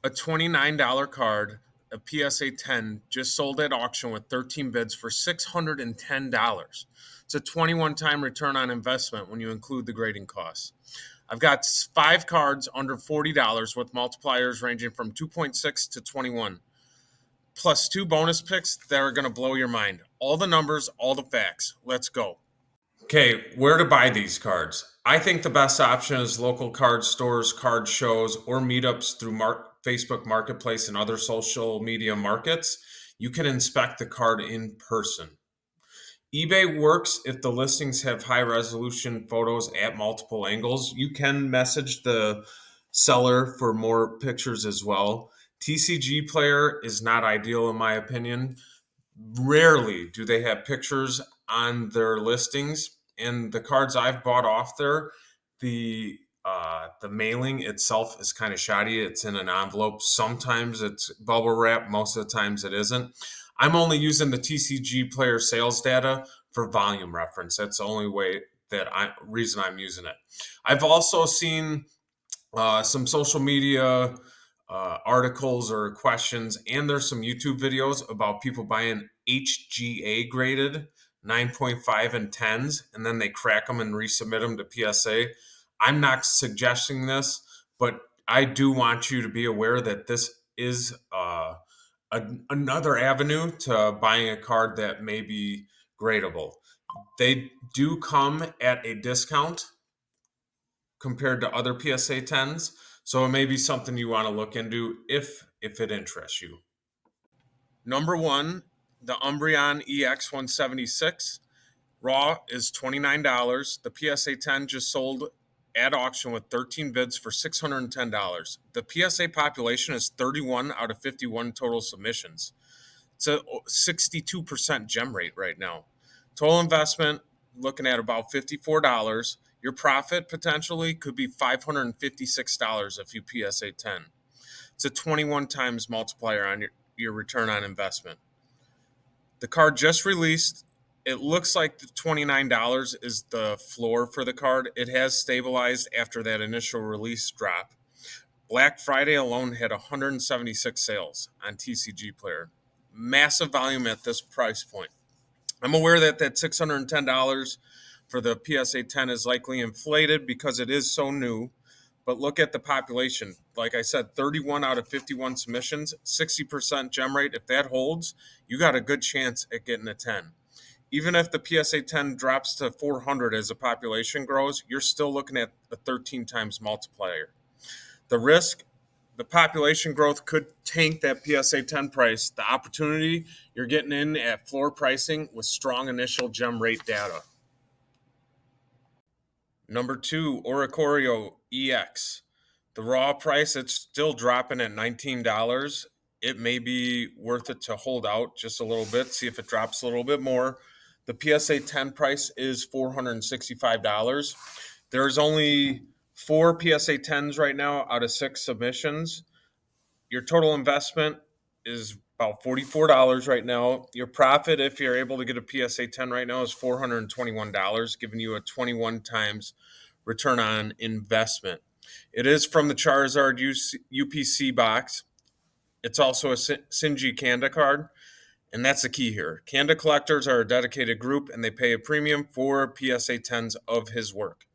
A $29 card, a PSA 10, just sold at auction with 13 bids for $610. It's a 21-time return on investment when you include the grading costs. I've got 5 cards under $40 with multipliers ranging from 2.6 to 21, plus 2 bonus picks that are going to blow your mind. All the numbers, all the facts. Let's go. Okay, where to buy these cards? I think the best option is local card stores, card shows, or meetups through Facebook Marketplace and other social media markets. You can inspect the card in person. eBay works if the listings have high resolution photos at multiple angles. You can message the seller for more pictures as well. TCG Player is not ideal in my opinion. Rarely do they have pictures on their listings, and the cards I've bought off there, the mailing itself is kind of shoddy. It's in an envelope. Sometimes it's bubble wrap. Most of the times it isn't. I'm only using the TCG Player sales data for volume reference. That's the only reason I'm using it. I've also seen some social media articles or questions, and there's some YouTube videos about people buying HGA graded 9.5 and 10s, and then they crack them and resubmit them to PSA. I'm not suggesting this, but I do want you to be aware that this is another avenue to buying a card that may be gradable. They do come at a discount compared to other PSA 10s. So it may be something you want to look into if it interests you. Number 1, the Umbreon EX 176. Raw is $29. The PSA 10 just sold at auction with 13 bids for $610. The PSA population is 31 out of 51 total submissions. It's a 62% gem rate right now. Total investment, looking at about $54. Your profit potentially could be $556 if you PSA 10. It's a 21 times multiplier on your return on investment. The card just released. It looks like the $29 is the floor for the card. It has stabilized after that initial release drop. Black Friday alone had 176 sales on TCG Player. Massive volume at this price point. I'm aware that $610 for the PSA 10 is likely inflated because it is so new, but look at the population. Like I said, 31 out of 51 submissions, 60% gem rate. If that holds, you got a good chance at getting a 10. Even if the PSA 10 drops to 400 as the population grows, you're still looking at a 13 times multiplier. The risk, the population growth could tank that PSA 10 price. The opportunity, you're getting in at floor pricing with strong initial gem rate data. Number 2, Oricorio EX. The raw price, it's still dropping at $19. It may be worth it to hold out just a little bit, see if it drops a little bit more. The PSA 10 price is $465. There's only 4 PSA 10s right now out of 6 submissions. Your total investment is about $44 right now. Your profit, if you're able to get a PSA 10 right now, is $421, giving you a 21 times return on investment. It is from the Charizard UPC box. It's also a Shinji Kanda card, and that's the key here. Kanda collectors are a dedicated group, and they pay a premium for PSA 10s of his work.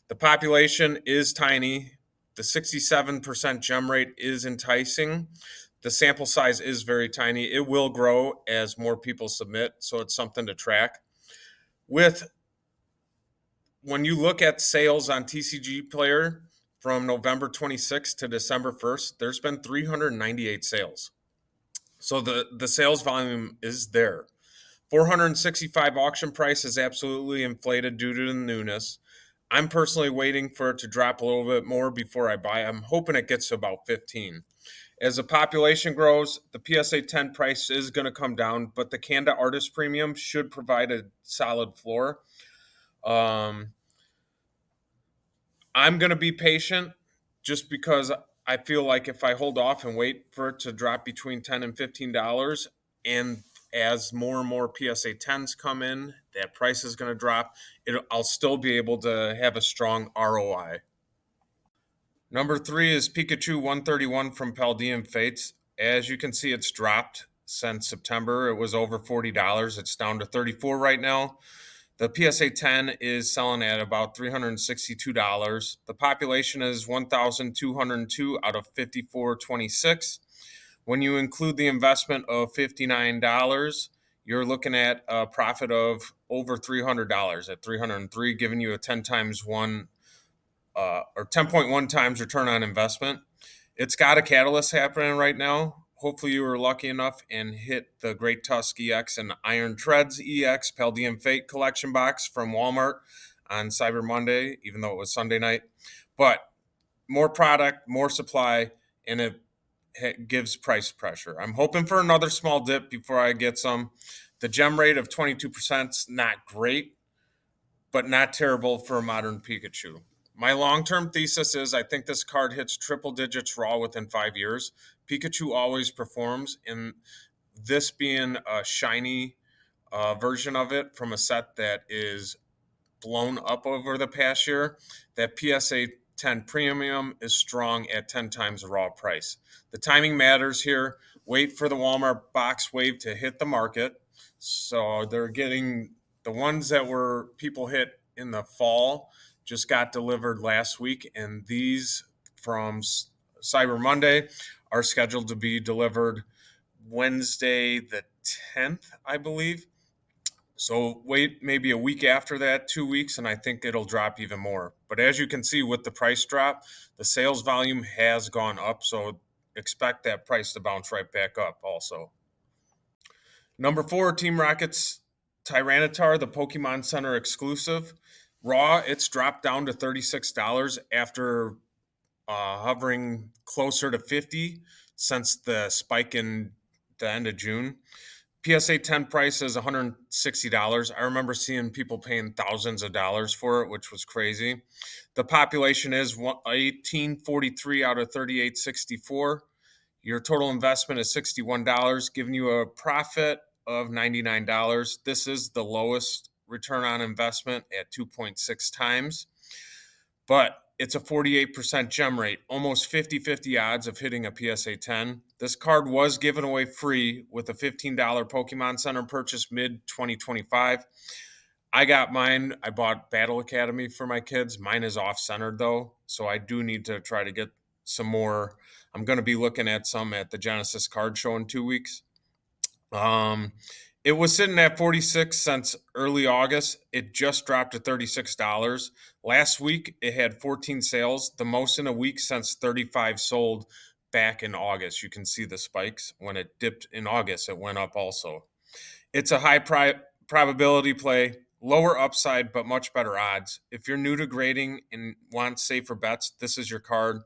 The population is tiny. The 67% gem rate is enticing. The sample size is very tiny. It will grow as more people submit, so it's something to track. When you look at sales on TCG Player from November 26th to December 1st, there's been 398 sales. So the sales volume is there. 465 auction price is absolutely inflated due to the newness. I'm personally waiting for it to drop a little bit more before I buy. I'm hoping it gets to about 15. As the population grows, the PSA 10 price is going to come down, but the Kanda Artist Premium should provide a solid floor. I'm going to be patient just because I feel like if I hold off and wait for it to drop between $10 and $15, and as more and more PSA 10s come in, that price is going to drop. I'll still be able to have a strong ROI. Number 3 is Pikachu 131 from Paldean Fates. As you can see, it's dropped since September. It was over $40. It's down to 34 right now. The PSA 10 is selling at about $362. The population is 1,202 out of 5426. When you include the investment of $59, you're looking at a profit of over $300 at 303, giving you a 10 times one or 10.1 times return on investment. It's got a catalyst happening right now. Hopefully, you were lucky enough and hit the Great Tusk EX and Iron Treads EX Paldean Fate collection box from Walmart on Cyber Monday, even though it was Sunday night. But more product, more supply, and it gives price pressure. I'm hoping for another small dip before I get some. The gem rate of 22% is not great, but not terrible for a modern Pikachu. My long-term thesis is I think this card hits triple digits raw within 5 years. Pikachu always performs, and this being a shiny version of it from a set that is blown up over the past year, that PSA 10 premium is strong at 10 times the raw price. The timing matters here. Wait for the Walmart box wave to hit the market. So they're getting the ones that were people hit in the fall just got delivered last week, and these from Cyber Monday are scheduled to be delivered Wednesday the 10th, I believe. So wait maybe a week after that, 2 weeks, and I think it'll drop even more. But as you can see with the price drop, the sales volume has gone up, so expect that price to bounce right back up also. Number 4, Team Rocket's Tyranitar, the Pokemon Center exclusive. Raw, it's dropped down to $36 after hovering closer to $50 since the spike in the end of June. PSA 10 price is $160. I remember seeing people paying thousands of dollars for it, which was crazy. The population is 1843 out of 3864. Your total investment is $61, giving you a profit of $99. This is the lowest return on investment at 2.6 times, but it's a 48% gem rate, almost 50-50 odds of hitting a PSA 10. This card was given away free with a $15 Pokemon Center purchase mid-2025. I got mine. I bought Battle Academy for my kids. Mine is off-centered, though, so I do need to try to get some more. I'm going to be looking at some at the Genesis Card Show in 2 weeks. It was sitting at 46 since early August. It just dropped to $36. Last week, it had 14 sales, the most in a week since 35 sold back in August. You can see the spikes. When it dipped in August, it went up also. It's a high probability play, lower upside, but much better odds. If you're new to grading and want safer bets, this is your card.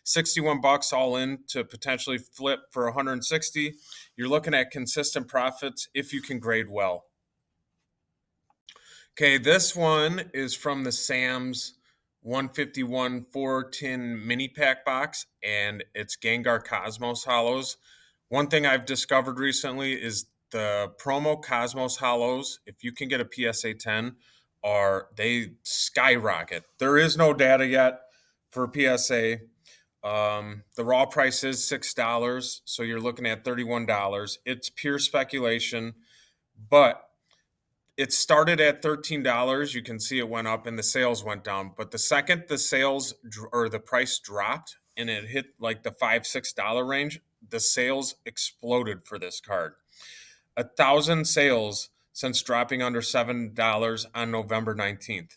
$61 all in to potentially flip for 160. You're looking at consistent profits if you can grade well. Okay, this one is from the Sam's 151 4-tin mini pack box, and it's Gengar Cosmos Holos. One thing I've discovered recently is the promo Cosmos Holos, if you can get a PSA 10, they skyrocket. There is no data yet for PSA. The raw price is $6, so you're looking at $31. It's pure speculation, but it started at $13. You can see it went up and the sales went down. But the second the sales or the price dropped and it hit like the $5-6 range, the sales exploded for this card. 1,000 sales since dropping under $7 on November 19th.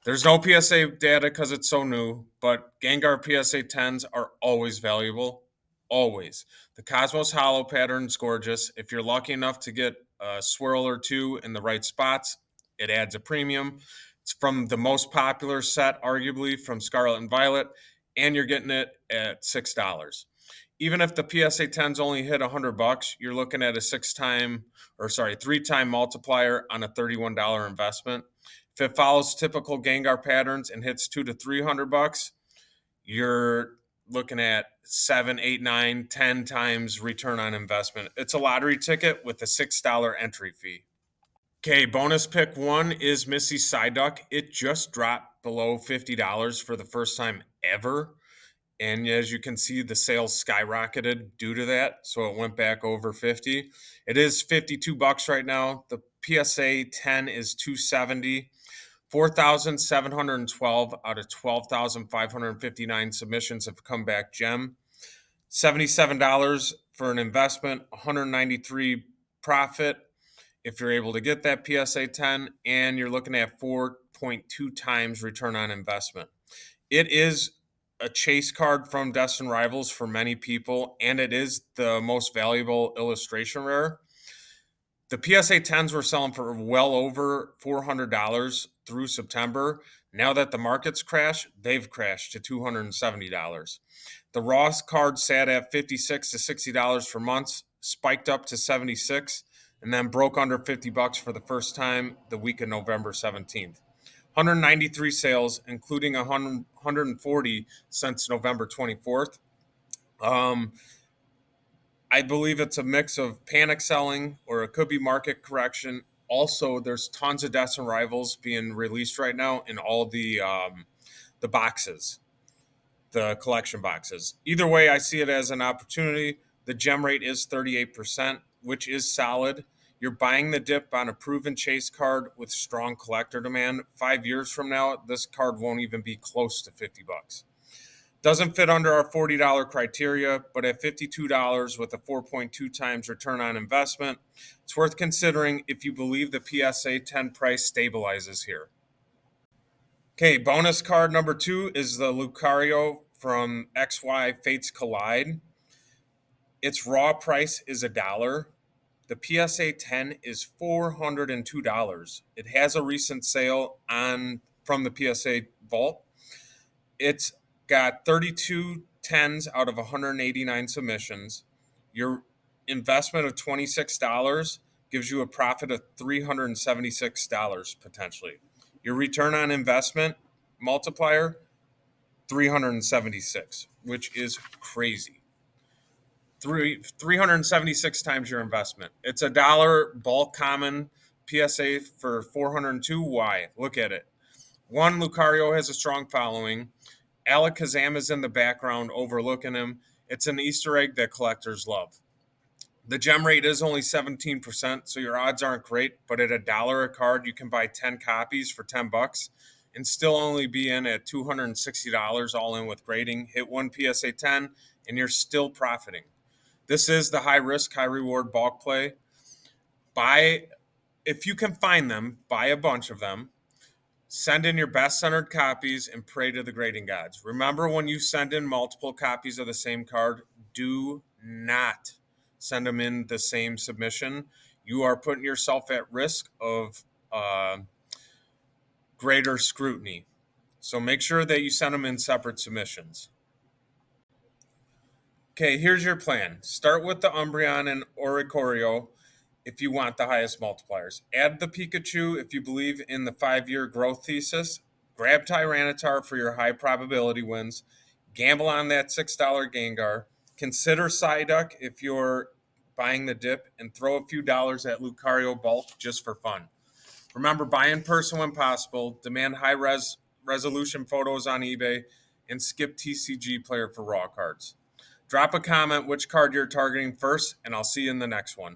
There's no PSA data because it's so new, but Gengar PSA 10s are always valuable. Always. The Cosmos Holo pattern's gorgeous. If you're lucky enough to get a swirl or two in the right spots, it adds a premium. It's from the most popular set, arguably, from Scarlet and Violet, and you're getting it at $6. Even if the PSA 10s only hit $100, you're looking at a 3-time multiplier on a $31 investment. If it follows typical Gengar patterns and hits $200 to $300, you're looking at 7, 8, 9, 10 times return on investment. It's a lottery ticket with a $6 entry fee. Okay, bonus pick 1 is Misty Psyduck. It just dropped below $50 for the first time ever. And as you can see, the sales skyrocketed due to that. So it went back over 50. It is $52 right now. The PSA 10 is 270. 4,712 out of 12,559 submissions have come back gem. $77 for an investment, 193 profit if you're able to get that PSA 10, and you're looking at 4.2 times return on investment. It is a chase card from Destined Rivals for many people, and it is the most valuable illustration rare. The PSA 10s were selling for well over $400 through September. Now that the market's crashed, they've crashed to $270. The Ross card sat at $56 to $60 for months, spiked up to $76, and then broke under $50 for the first time the week of November 17th. 193 sales, including 140 since November 24th. I believe it's a mix of panic selling or it could be market correction. Also, there's tons of Destined Rivals being released right now in all the boxes, the collection boxes. Either way, I see it as an opportunity. The gem rate is 38%, which is solid. You're buying the dip on a proven chase card with strong collector demand. 5 years from now, this card won't even be close to $50. Doesn't fit under our $40 criteria, but at $52 with a 4.2 times return on investment, it's worth considering if you believe the PSA 10 price stabilizes here. Okay, bonus card number 2 is the Lucario from XY Fates Collide. Its raw price is $1. The PSA 10 is $402. It has a recent sale from the PSA vault. It's got 32 10s out of 189 submissions. Your investment of $26 gives you a profit of $376 potentially. Your return on investment multiplier, 376, which is crazy. 376 times your investment. It's $1 bulk common PSA for 402. Why? Look at it. One, Lucario has a strong following. Alakazam is in the background overlooking him. It's an Easter egg that collectors love. The gem rate is only 17%, so your odds aren't great, but at $1 a card, you can buy 10 copies for $10 and still only be in at $260 all in with grading. Hit one PSA 10 and you're still profiting. This is the high risk, high reward bulk play. If you can find them, buy a bunch of them. Send in your best centered copies and pray to the grading gods. Remember, when you send in multiple copies of the same card, do not send them in the same submission. You are putting yourself at risk of greater scrutiny. So make sure that you send them in separate submissions. Okay, here's your plan. Start with the Umbreon and Oricorio if you want the highest multipliers. Add the Pikachu if you believe in the 5-year growth thesis. Grab Tyranitar for your high probability wins. Gamble on that $6 Gengar. Consider Psyduck if you're buying the dip, and throw a few dollars at Lucario bulk just for fun. Remember, buy in person when possible. Demand high resolution photos on eBay, and skip TCG Player for raw cards. Drop a comment which card you're targeting first, and I'll see you in the next one.